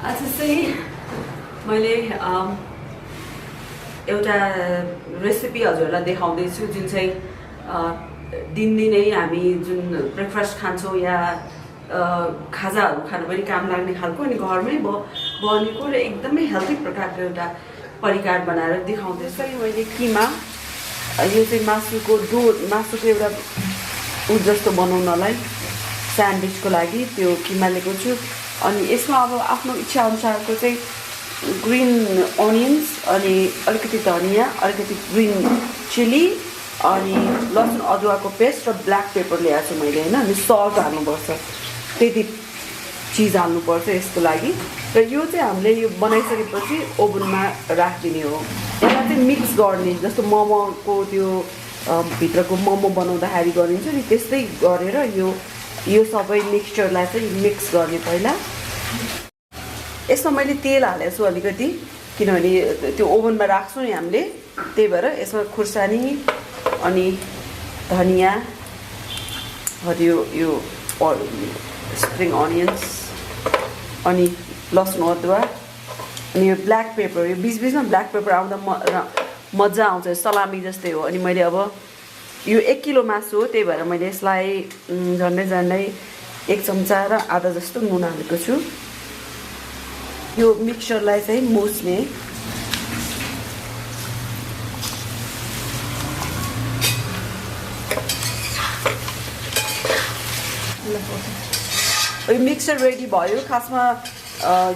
आज चाहिँ मैले एउटा रेसिपी हजुरहरूलाई देखाउँदैछु जुन चाहिँ दिनदिनै हामी जुन ब्रेकफास्ट खान्छौँ या खाजाहरू खानु पनि काम लाग्ने खालको अनि घरमै बनेको र एकदमै हेल्दी प्रकारको एउटा परिकार बनाएर देखाउँदैछु। मैले किमा यो चाहिँ मासुको एउटा जस्तो बनाउनलाई स्यान्डविचको लागि त्यो किमा लिएको छु। अनि यसमा अब आफ्नो इच्छा अनुसारको चाहिँ ग्रीन अनियन्स अनि अलिकति धनिया अलिकति ग्रीन चिली अनि लसुन अदुवाको पेस्ट र ब्ल्याक पेपर ल्याएको छु मैले होइन। अनि सल्ट हाल्नुपर्छ, त्यति चिज हाल्नुपर्छ यसको लागि। र यो चाहिँ हामीले यो बनाइसकेपछि ओभनमा राखिदिने हो। यसलाई चाहिँ मिक्स गर्ने जस्तो मोमोको त्यो भित्रको मोमो बनाउँदाखेरि गरिन्छ नि त्यस्तै गरेर यो सबै मिक्सचरलाई चाहिँ मिक्स गर्ने। पहिला यसमा मैले तेल हालेको छु अलिकति, किनभने त्यो ओभनमा राख्छु नि हामीले, त्यही भएर यसमा खुर्सानी अनि धनिया हरियो यो स्प्रिङ अनियन्स अनि लसुन अदुवा अनि यो ब्ल्याक पेपर, यो बिचबिचमा ब्ल्याक पेपर आउँदा मजा आउँछ, सलामी जस्तै हो। अनि मैले अब यो 1 किलो मासु हो, त्यही भएर मैले यसलाई झन्डै 1 चम्चा र आधा जस्तो नुन हालेको छु। यो मिक्सचरलाई चाहिँ मुस्ने यो मिक्सचर रेडी भयो। खासमा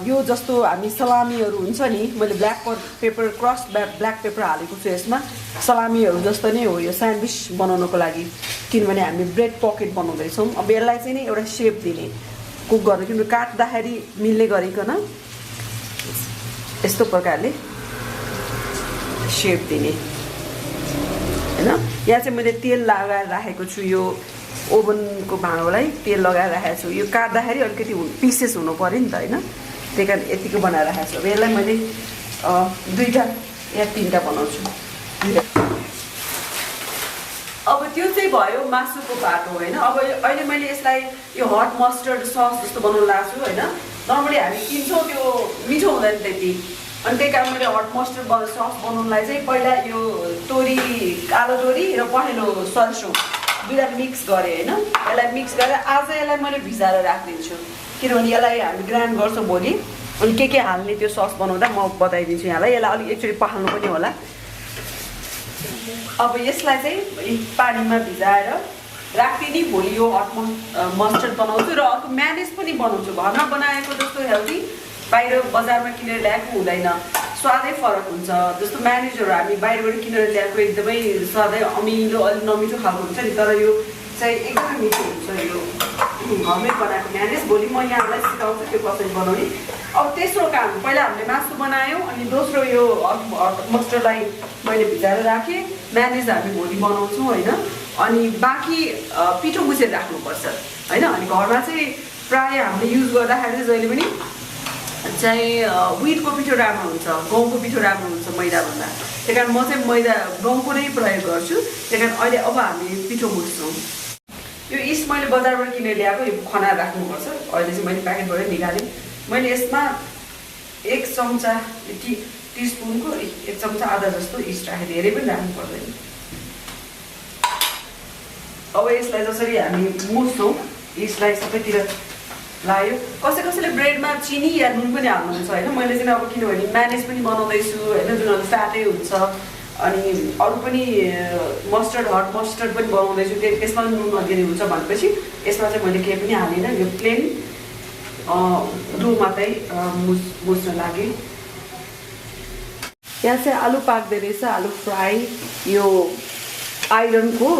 यो जस्तो हामी सलामीहरू हुन्छ नि, मैले black paper cross black paper हालेको छु यसमा। सलामीहरू जस्तो नै हो यो स्यान्डविच बनाउनको लागि, किनभने हामी ब्रेड पकेट बनाउँदैछौँ। अब यसलाई चाहिँ नि एउटा सेप दिने, कुक गर्नु, किनभने काट्दाखेरि मिल्ने गरिकन यस्तो प्रकारले सेप दिने होइन। यहाँ चाहिँ मैले तेल लगाएर राखेको छु, यो ओभनको भाँडोलाई तेल लगाएर राखेको छु। यो काट्दाखेरि अलिकति पिसेस हुनु पऱ्यो नि त होइन, त्यही कारण यतिको बनाएर राखेको छु। अब यसलाई मैले 2टा या 3टा बनाउँछु। अब त्यो चाहिँ भयो मासुको बाटो होइन। अब अहिले मैले यसलाई यो हट मस्टर्ड सस जस्तो बनाउनु लाग्छु होइन। नर्मली हामी किन्छौँ त्यो मिठो हुँदैन त्यति, अनि त्यही कारण मैले हट मस्टर्ड सस बनाउनुलाई चाहिँ पहिला यो कालो तोरी र पहेँलो सर्सो 2टा मिक्स गरेँ होइन। यसलाई मिक्स गरेर आज यसलाई मैले भिजाएर राखिदिन्छु, किनभने यसलाई हामी ग्राइन्ड गर्छौँ भोलि। अनि के हाल्ने त्यो सस बनाउँदा म बताइदिन्छु यहाँलाई। यसलाई अलिक एकचोटि पाल्नु पनि होला। अब यसलाई चाहिँ पानीमा भिजाएर राखिदिने, भोलि यो हट मस्टर्ड बनाउँछु र अर्को म्यानेज पनि बनाउँछु। घरमा बनाएको जस्तो हेल्दी बाहिर बजारमा किनेर ल्याएको हुँदैन, स्वादै फरक हुन्छ। जस्तो म्यानेजहरू हामी बाहिरबाट किनेर ल्याएको एकदमै स्वादै अमिलो अलि नमिठो खालको हुन्छ नि, तर यो चाहिँ एकदमै मिठो हुन्छ यो घरमै बनाएको म्यानेज। भोलि म यहाँलाई सिकाउँछु त्यो कसरी बनाउने। अब तेस्रो काम, पहिला हामीले मासु बनायौँ अनि दोस्रो यो मस्टर्डलाई मैले भिजाएर राखेँ। म्यानेज हामी भोलि बनाउँछौँ होइन। अनि बाँकी पिठो मुछेर राख्नुपर्छ होइन। अनि घरमा चाहिँ प्रायः हामीले युज गर्दाखेरि चाहिँ जहिले पनि चाहिँ विटको पिठो राम्रो हुन्छ, गहुँको पिठो राम्रो हुन्छ मैदाभन्दा। त्यही कारण म चाहिँ गहुँको नै प्रयोग गर्छु। त्यही कारण अहिले अब हामी पिठो मुछ्छौँ। यो इस्ट मैले बजारबाट किनेर ल्याएको, यो खनाएर राख्नुपर्छ। अहिले चाहिँ मैले प्याकेटबाटै निकालेँ। मैले यसमा 1 चम्चा टिस्पुनको 1 चम्चा आधा जस्तो इस्ट राखेँ, धेरै पनि राख्नु पर्दैन। अब यसलाई जसरी हामी मुछ्छौँ, इस्टलाई सबैतिर लाग्यो। कसैले ब्रेडमा चिनी या नुन पनि हाल्नुहुन्छ होइन। मैले चाहिँ अब किनभने म्यानेज पनि बनाउँदैछु होइन, जुन फ्याटै हुन्छ। अनि अरू पनि मस्टर्ड हट मस्टर्ड पनि बनाउँदैछु, त्यसमा नुन नदिने हुन्छ भनेपछि यसमा चाहिँ मैले केही पनि हालिनँ। यो प्लेन डो मात्रै मुछ्न लागेँ। यहाँ चाहिँ आलु पाक्दै रहेछ, आलु फ्राई। यो आइरनको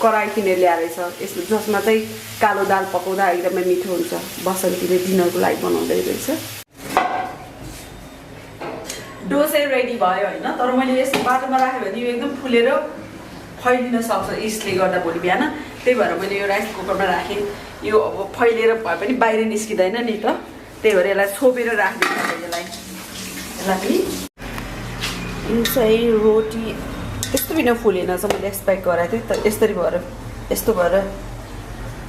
कराई किनेर ल्याएर रहेछ, जसमा चाहिँ कालो दाल पकाउँदा एकदमै मिठो हुन्छ। बसन्तीले डिनरको लागि बनाउँदै रहेछ। डो चाहिँ रेडी भयो होइन। तर मैले यस्तो बाटोमा राखेँ भने यो एकदम फुलेर फैलिन सक्छ इस्टले गर्दा भोलि बिहान। त्यही भएर मैले यो राइस कुकरमा राखेँ। यो अब फैलिएर भए पनि बाहिर निस्किँदैन नि त, त्यही भएर यसलाई छोपेर राखिदिनु। यसलाई पनि यो चाहिँ रोटी त्यस्तो बिना फुलेन चाहिँ मैले एक्सपेक्ट गरेको थिएँ। तर यस्तो भएर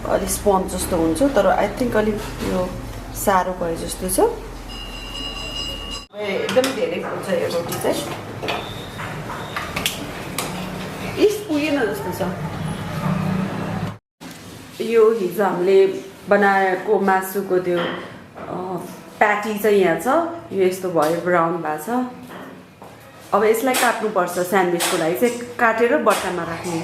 अलिक स्पन्ज जस्तो हुन्छ। तर आई थिङ्क अलिक यो साह्रो भयो जस्तो छ एकदम धेरै फुल्छ यो रोटी चाहिँ इस पुगेन जस्तो छ यो हिजो हामीले बनाएको मासुको त्यो प्याटी चाहिँ यहाँ छ यो यस्तो भयो ब्राउन भएको छ अब यसलाई काट्नुपर्छ स्यान्डविचको लागि चाहिँ काटेर बट्टामा राख्ने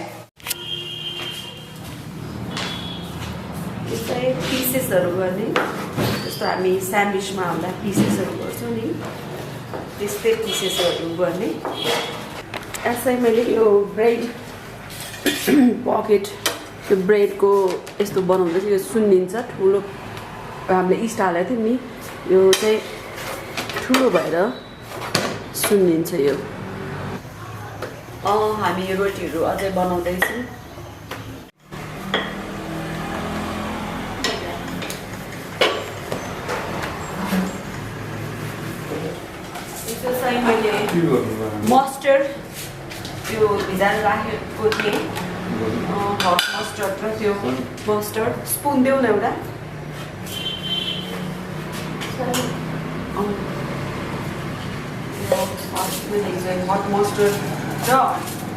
यसलाई पिसेसहरू गर्ने जस्तो हामी स्यान्डविचमा हाल्दा पिसेसहरू गर्छौँ नि त्यस्तै पिसेसहरू गर्ने यसलाई मैले यो ब्रेड पकेट त्यो ब्रेडको यस्तो बनाउँदा चाहिँ यो सुन्निन्छ ठुलो हामीले इस्ट हालेको थियौँ नि यो चाहिँ ठुलो भएर सुन्निन्छ यो हामी यो रोटीहरू अझै बनाउँदैछौँ यो चाहिँ मैले मस्टर्ड त्यो भिजाएर राखेको थिएँ हट मस्टर्ड र त्यो मस्टर्ड स्पुन देऊ न एउटा हट मस्टर्ड र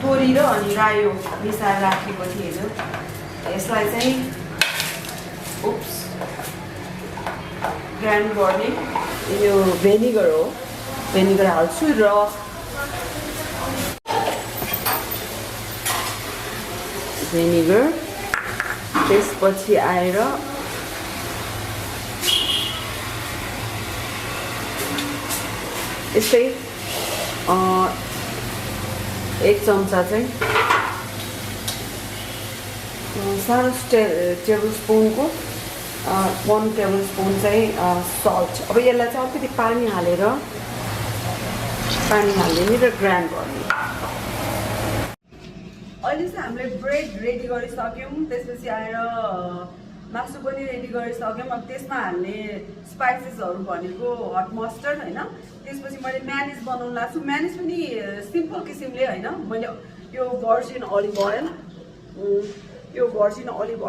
तोरी र अनि रायो मिसाएर राखेको थिएँ हिजो यसलाई चाहिँ उप्स ग्राइन्ड गर्ने यो भेनिगर हो भेनिगर हाल्छु र भेनिगर त्यसपछि आएर यस्तै 1 चम्चा चाहिँ सानो टेबल स्पुनको 1 टेबल स्पुन चाहिँ सल्ट अब यसलाई चाहिँ अलिकति पानी हालेर नि र ग्राइन्ड गर्ने अहिले चाहिँ हामीले ब्रेड रेडी गरिसक्यौँ त्यसपछि आएर मासु पनि रेडी गरिसक्यौँ अब त्यसमा हाल्ने स्पाइसेसहरू भनेको हट मस्टर्ड होइन त्यसपछि मैले म्यानिज बनाउनु लाग्छु म्यानिज पनि सिम्पल किसिमले होइन मैले यो भर्जिन अलिभ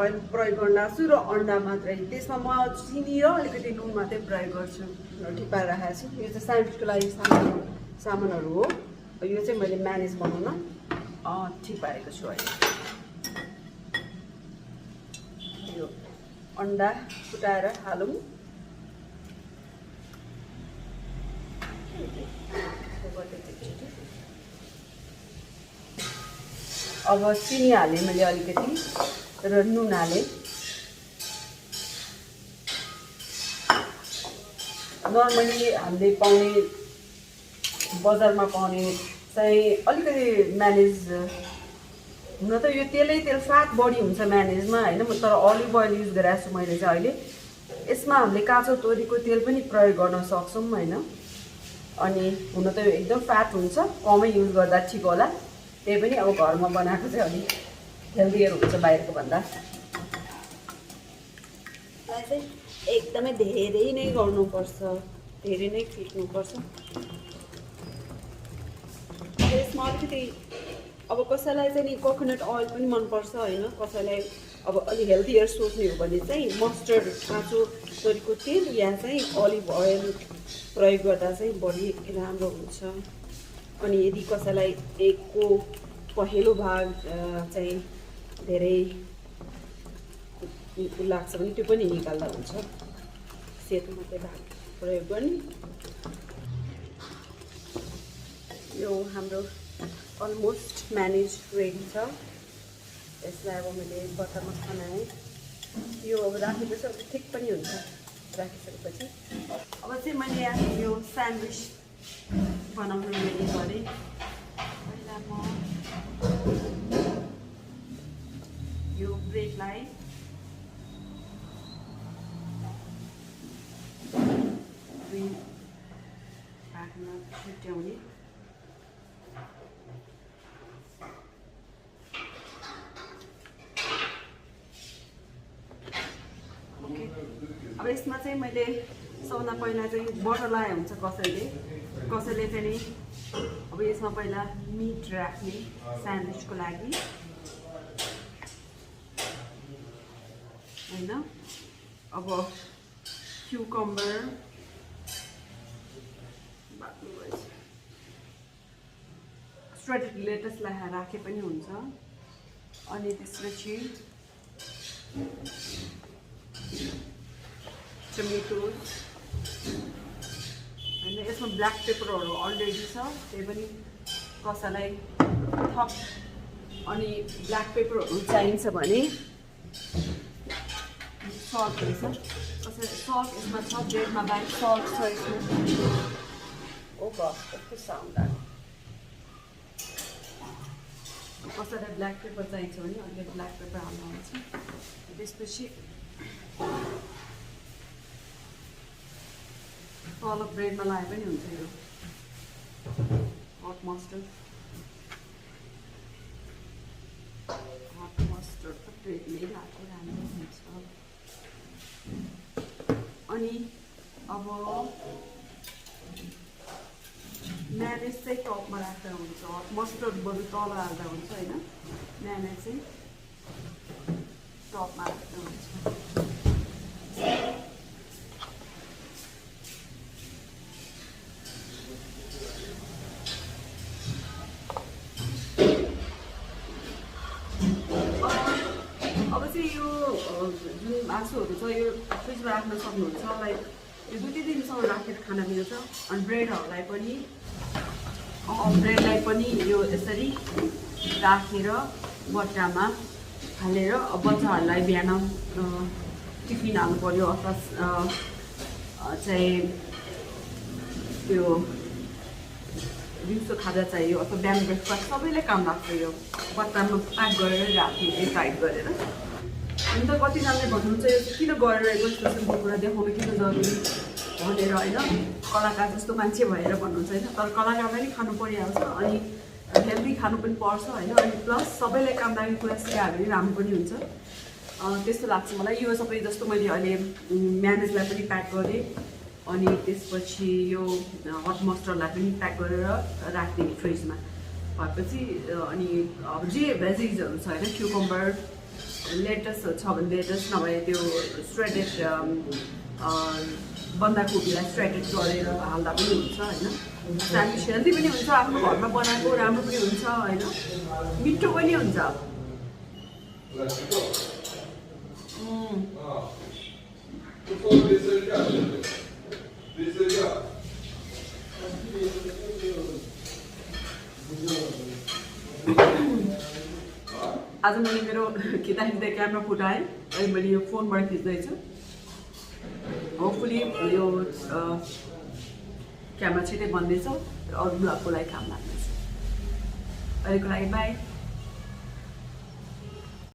ओइल प्रयोग गर्न लाग्छु र अन्डा मात्रै त्यसमा म चिनी र अलिकति नुन मात्रै प्रयोग गर्छु ठिक पारेर राखेको छु यो चाहिँ स्यान्डविचको लागि सामानहरू हो यो चाहिँ मैले म्यानेज बनाउन ठिक पारेको छु अहिले यो अन्डा फुटाएर हालौँ अब चिनी हालेँ मैले अलिकति र नुन हालेँ नर्मली हामीले पाउने बजारमा पाउने चाहिँ अलिकति म्यानेज हुन त यो तेलै तेल फ्याट बढी हुन्छ म्यानेजमा होइन तर अलिभ ओइल युज गरिरहेको छु मैले चाहिँ अहिले यसमा हामीले काँचो तोरीको तेल पनि प्रयोग गर्न सक्छौँ होइन अनि हुन त यो एकदम फ्याट हुन्छ कमै युज गर्दा ठिक होला त्यही पनि अब घरमा बनाएको चाहिँ अलिक हेल्दियर हुन्छ बाहिरको भन्दा यसलाई चाहिँ एकदमै धेरै नै गर्नुपर्छ धेरै नै फिट्नुपर्छ यसमा अलिकति अब कसैलाई चाहिँ नि कोकोनट ओइल पनि मनपर्छ होइन कसैलाई अब अलि हेल्दियर सोच्ने हो भने चाहिँ मस्टर्ड काँचो तोरीको तेल या चाहिँ अलिभ ओइल प्रयोग गर्दा चाहिँ बढी राम्रो हुन्छ अनि यदि कसैलाई एकको पहेँलो भाग चाहिँ धेरै लाग्छ भने त्यो पनि निकाल्दा हुन्छ सेतो मात्रै भाग प्रयोग गर्ने यो हाम्रो अलमोस्ट म्यानेज रेडी छ यसलाई अब मैले बटरमा खनाएँ यो अब राखेपछि अब ठिक पनि हुन्छ राखिसकेपछि अब चाहिँ मैले यहाँ यो स्यान्डविच बनाउनु रेडी गरेँ पहिला म यो ब्रेडलाई दुई भागमा छुट्याउने अब यसमा चाहिँ मैले सबभन्दा पहिला चाहिँ बटर लगाए हुन्छ कसैले चाहिँ नि अब यसमा पहिला मिट राख्ने स्यान्डविचको लागि होइन अब क्युकम्बर स्ट्रेटेड लेटसलाई राखे पनि हुन्छ। अनि त्यसपछि टमेटोज होइन, यसमा ब्ल्याक पेपरहरू अलरेडी छ, त्यही पनि कसैलाई थप अनि ब्ल्याक पेपरहरू चाहिन्छ भने सल्ट रहेछ, कसैलाई सल्ट यसमा छ, ब्रेडमा बाहेक सल्ट छ यसमा। ओके कस्तो साउन्ड आयो। कसैलाई ब्ल्याक पेपर चाहिन्छ भने अलिकति ब्ल्याक पेपर हाल्नुहुन्छ। त्यसपछि तल ब्रेडमा लाए पनि हुन्छ। यो हट मस्टर्ड त ब्रेडमै लाएको राम्रो हुन्छ। अनि अब म्यानेज चाहिँ टपमा राख्दा हुन्छ, हट मस्टर्ड बरु तल हाल्दा हुन्छ होइन, म्यानेज चाहिँ टपमा राख्दा हुन्छ। अब चाहिँ यो जुन मासुहरू छ यो फ्रिजमा राख्न सक्नुहुन्छ, लाइक यो 2-3 दिनसम्म राखेर खान मिल्छ। अनि ब्रेडहरूलाई पनि यो यसरी राखेर बट्टामा हालेर बच्चाहरूलाई बिहान टिफिन हाल्नु पर्यो अथवा चाहिँ त्यो दिउँसो खाजा चाहियो अथवा बिहान ब्रेकफास्ट सबैले काम लाग्छ। यो बट्टामा प्याक गरेर राख्ने टाइट गरेर। अनि त कतिजनाले भन्नुहुन्छ यो किन गरेर यस्तो सिम्पल कुरा देखाउनु किन जरुरी भनेर होइन, कलाकार जस्तो मान्छे भएर भन्नुहुन्छ होइन, तर कलाकारलाई नि खानु परिहाल्छ अनि हेल्दी खानु पनि पर्छ होइन। अनि प्लस सबैलाई काम लाग्ने कुरा सिकायो भने राम्रो पनि हुन्छ, त्यस्तो लाग्छ मलाई। यो सबै जस्तो मैले अहिले म्यानेजलाई पनि प्याक गरेँ, अनि त्यसपछि यो हट मस्टर्डलाई पनि प्याक गरेर राखिदिने फ्रिजमा भएपछि। अनि अब जे भेजिजहरू छ होइन, क्युकम्बर लेटस छ भने लेटस, नभए त्यो स्ट्रेटेड बन्दाकोपीलाई स्ट्रेटेड गरेर हाल्दा पनि हुन्छ होइन। स्यान्डविच हेल्दी पनि हुन्छ, आफ्नो घरमा बनाएको राम्रो पनि हुन्छ होइन, मिठो पनि हुन्छ। आज मैले मेरो खिच्दा क्यामेरा फुटाएँ, अहिले मैले यो फोनबाट खिच्दैछु। होपफुली यो क्यामेरा छिटै बन्दैछ र अरू ब्लगको लागि काम लाग्नेछ। अहिलेको लागि बाई।